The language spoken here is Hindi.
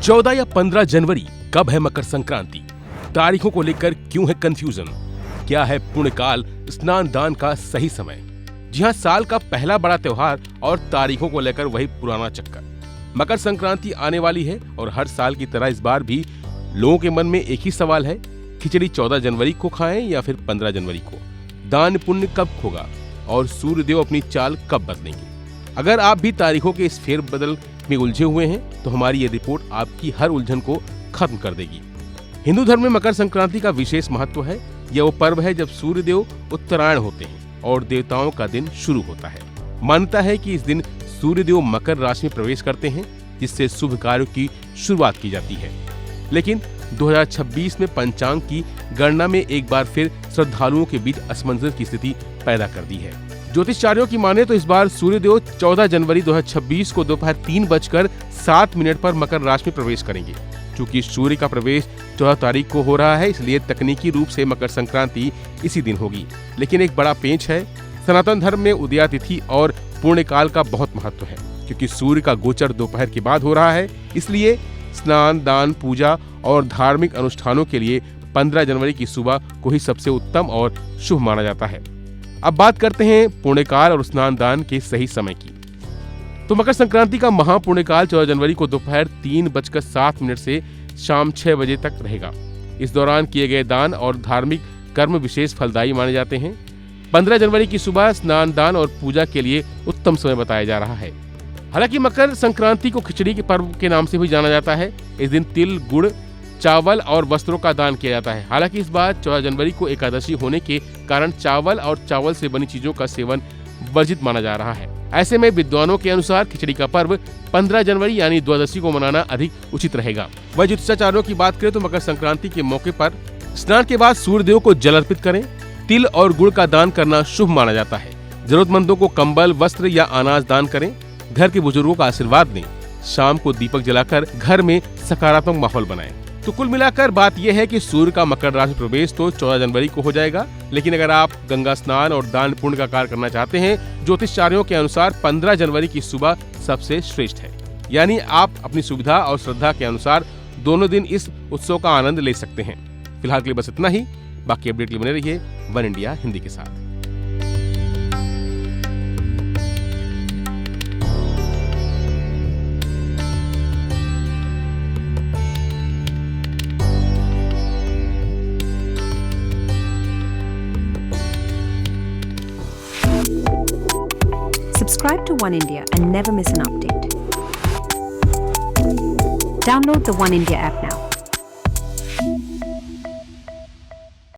14 या 15 जनवरी कब है मकर संक्रांति? तारीखों को लेकर क्यों है कंफ्यूजन? क्या है पुण्यकाल स्नान दान का सही समय? जी हाँ, साल का पहला बड़ा त्योहार और तारीखों को लेकर वही पुराना चक्कर। मकर संक्रांति आने वाली है और हर साल की तरह इस बार भी लोगों के मन में एक ही सवाल है, खिचड़ी 14 जनवरी को खाएं या फिर 15 जनवरी को? दान पुण्य कब होगा और सूर्यदेव अपनी चाल कब बदलेंगे? अगर आप भी तारीखों के इस फेरबदल में उलझे हुए हैं तो हमारी ये रिपोर्ट आपकी हर उलझन को खत्म कर देगी। हिंदू धर्म में मकर संक्रांति का विशेष महत्व है। यह वो पर्व है जब सूर्यदेव उत्तरायण होते हैं और देवताओं का दिन शुरू होता है। मान्यता है कि इस दिन सूर्यदेव मकर राशि में प्रवेश करते हैं, जिससे शुभ कार्यों की शुरुआत की जाती है। लेकिन 2026 में पंचांग की गणना में एक बार फिर श्रद्धालुओं के बीच असमंजस की स्थिति पैदा कर दी है। ज्योतिषाचार्यों की माने तो इस बार सूर्यदेव 14 जनवरी 2026 को दोपहर 3:07 पर मकर राशि में प्रवेश करेंगे। चूंकि सूर्य का प्रवेश 14 तारीख को हो रहा है, इसलिए तकनीकी रूप से मकर संक्रांति इसी दिन होगी। लेकिन एक बड़ा पेंच है, सनातन धर्म में उदया तिथि और पुण्यकाल का बहुत महत्व है। क्योंकि सूर्य का गोचर दोपहर के बाद हो रहा है, इसलिए स्नान दान पूजा और धार्मिक अनुष्ठानों के लिए 15 जनवरी की सुबह को ही सबसे उत्तम और शुभ माना जाता है। अब बात करते हैं पुण्यकाल और स्नान दान के सही समय की। तो मकर संक्रांति का महापुण्यकाल 14 जनवरी को दोपहर 3:07 से शाम 6 बजे तक रहेगा। इस दौरान किए गए दान और धार्मिक कर्म विशेष फलदायी माने जाते हैं। 15 जनवरी की सुबह स्नान दान और पूजा के लिए उत्तम समय बताया जा रहा है। हालांकि मकर संक्रांति को खिचड़ी के पर्व के नाम से भी जाना जाता है। इस दिन तिल, गुड़, चावल और वस्त्रों का दान किया जाता है। हालांकि इस बार 14 जनवरी को एकादशी होने के कारण चावल और चावल से बनी चीजों का सेवन वर्जित माना जा रहा है। ऐसे में विद्वानों के अनुसार खिचड़ी का पर्व 15 जनवरी यानी द्वादशी को मनाना अधिक उचित रहेगा। वह ज्योतिषाचार्यों की बात करें तो मकर संक्रांति के मौके पर स्नान के बाद सूर्यदेव को जल अर्पित करें। तिल और गुड़ का दान करना शुभ माना जाता है। जरूरतमंदों को कंबल, वस्त्र या अनाज दान करें। घर के बुजुर्गों का आशीर्वाद लें। शाम को दीपक जलाकर घर में सकारात्मक माहौल बनाएं। तो कुल मिलाकर बात यह है कि सूर्य का मकर राशि प्रवेश तो 14 जनवरी को हो जाएगा। लेकिन अगर आप गंगा स्नान और दान पुण्य का कार्य करना चाहते हैं, ज्योतिषाचार्यों के अनुसार 15 जनवरी की सुबह सबसे श्रेष्ठ है। यानी आप अपनी सुविधा और श्रद्धा के अनुसार दोनों दिन इस उत्सव का आनंद ले सकते हैं। फिलहाल के लिए बस इतना ही। बाकी अपडेट के लिए बने रहिए वन इंडिया हिंदी के साथ। Subscribe to One India and never miss an update. Download the One India app now.